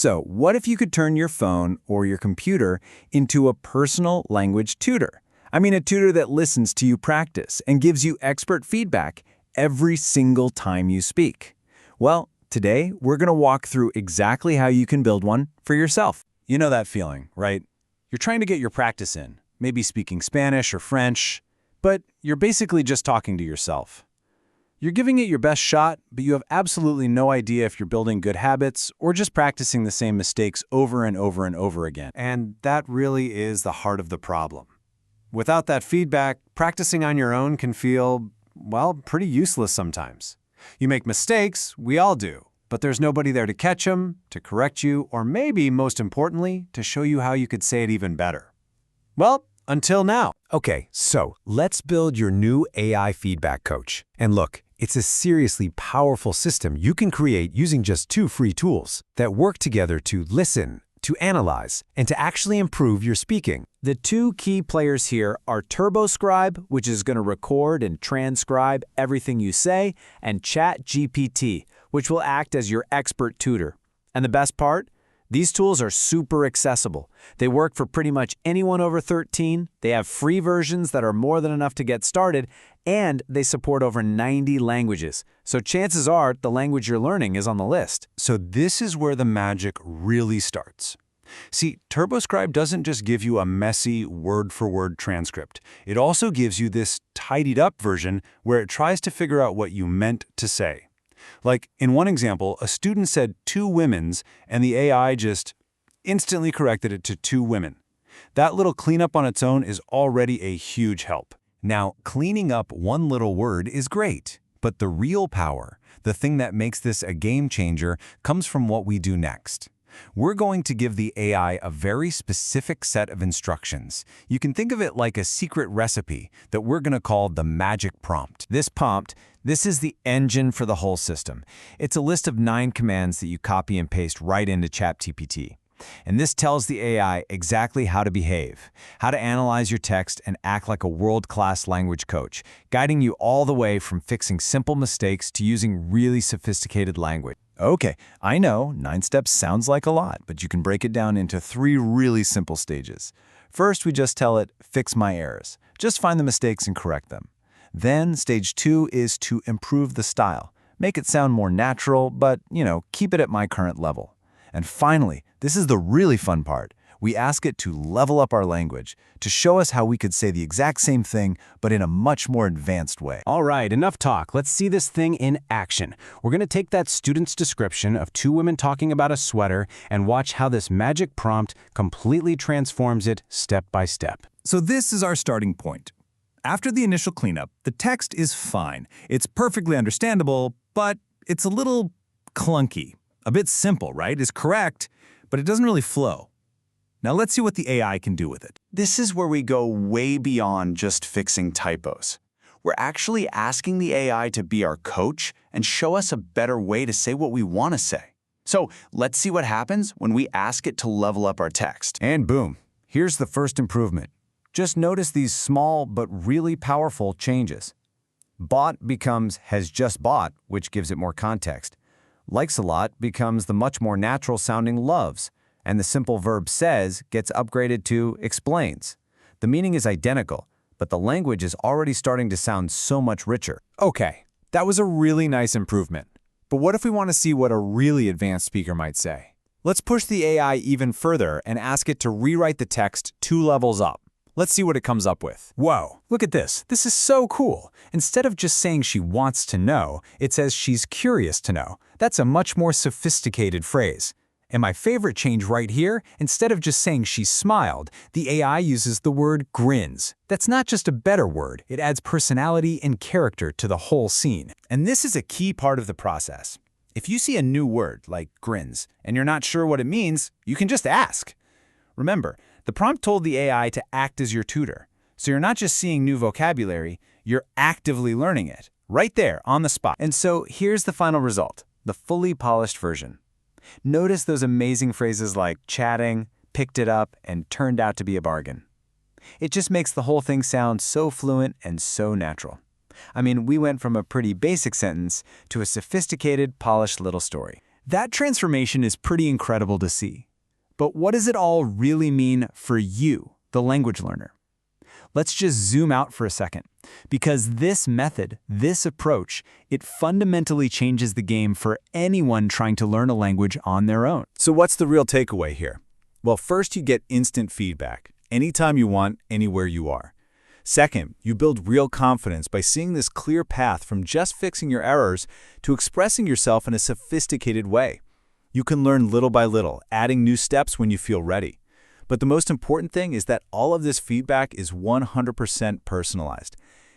So, what if you could turn your phone or your computer into a personal language tutor? I mean, a tutor that listens to you practice and gives you expert feedback every single time you speak. Well, today we're going to walk through exactly how you can build one for yourself. You know that feeling, right? You're trying to get your practice in, maybe speaking Spanish or French, but you're basically just talking to yourself. You're giving it your best shot, but you have absolutely no idea if you're building good habits or just practicing the same mistakes over and over and over again. And that really is the heart of the problem. Without that feedback, practicing on your own can feel, well, pretty useless sometimes. You make mistakes, we all do, but there's nobody there to catch them, to correct you, or maybe, most importantly, to show you how you could say it even better. Well, until now. Okay, so let's build your new AI feedback coach. And look, it's a seriously powerful system you can create using just 2 free tools that work together to listen, to analyze, and to actually improve your speaking. The 2 key players here are TurboScribe, which is going to record and transcribe everything you say, and ChatGPT, which will act as your expert tutor. And the best part? These tools are super accessible. They work for pretty much anyone over 13, they have free versions that are more than enough to get started, and they support over 90 languages. So chances are the language you're learning is on the list. So this is where the magic really starts. See, TurboScribe doesn't just give you a messy word-for-word transcript. It also gives you this tidied-up version where it tries to figure out what you meant to say. Like, in one example, a student said 2 women's, and the AI just instantly corrected it to 2 women. That little cleanup on its own is already a huge help. Now, cleaning up one little word is great, but the real power, the thing that makes this a game changer, comes from what we do next. We're going to give the AI a very specific set of instructions. You can think of it like a secret recipe that we're going to call the magic prompt. This is the engine for the whole system. It's a list of 9 commands that you copy and paste right into ChatGPT. And this tells the AI exactly how to behave, how to analyze your text and act like a world-class language coach, guiding you all the way from fixing simple mistakes to using really sophisticated language. Okay, I know 9 steps sounds like a lot, but you can break it down into 3 really simple stages. First, we just tell it, fix my errors. Just find the mistakes and correct them. Then, stage 2 is to improve the style. Make it sound more natural, but, keep it at my current level. And finally, this is the really fun part. We ask it to level up our language, to show us how we could say the exact same thing, but in a much more advanced way. All right, enough talk. Let's see this thing in action. We're going to take that student's description of 2 women talking about a sweater and watch how this magic prompt completely transforms it step by step. So this is our starting point. After the initial cleanup, the text is fine. It's perfectly understandable, but it's a little clunky. A bit simple, right? It's correct, but it doesn't really flow. Now let's see what the AI can do with it. This is where we go way beyond just fixing typos. We're actually asking the AI to be our coach and show us a better way to say what we want to say. So let's see what happens when we ask it to level up our text. And boom, here's the first improvement. Just notice these small but really powerful changes. Bought becomes has just bought, which gives it more context. Likes a lot becomes the much more natural sounding loves, and the simple verb says gets upgraded to explains. The meaning is identical, but the language is already starting to sound so much richer. Okay, that was a really nice improvement. But what if we want to see what a really advanced speaker might say? Let's push the AI even further and ask it to rewrite the text 2 levels up. Let's see what it comes up with. Whoa, look at this. This is so cool. Instead of just saying she wants to know, it says she's curious to know. That's a much more sophisticated phrase. And my favorite change right here, instead of just saying she smiled, the AI uses the word grins. That's not just a better word, it adds personality and character to the whole scene. And this is a key part of the process. If you see a new word, like grins, and you're not sure what it means, you can just ask. Remember, the prompt told the AI to act as your tutor. So you're not just seeing new vocabulary, you're actively learning it, right there on the spot. And so here's the final result, the fully polished version. Notice those amazing phrases like chatting, picked it up, and turned out to be a bargain. It just makes the whole thing sound so fluent and so natural. I mean, we went from a pretty basic sentence to a sophisticated, polished little story. That transformation is pretty incredible to see. But what does it all really mean for you, the language learner? Let's just zoom out for a second, because this method, this approach, it fundamentally changes the game for anyone trying to learn a language on their own. So what's the real takeaway here? Well, first, you get instant feedback, anytime you want, anywhere you are. Second, you build real confidence by seeing this clear path from just fixing your errors to expressing yourself in a sophisticated way. You can learn little by little, adding new steps when you feel ready. But the most important thing is that all of this feedback is 100% personalized.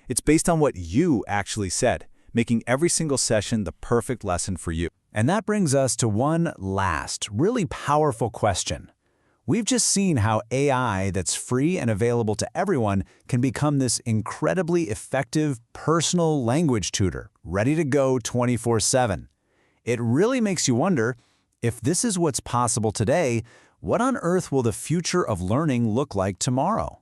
It's based on what you actually said, making every single session the perfect lesson for you. And that brings us to one last, really powerful question. We've just seen how AI that's free and available to everyone can become this incredibly effective personal language tutor, ready to go 24/7. It really makes you wonder, if this is what's possible today, what on earth will the future of learning look like tomorrow?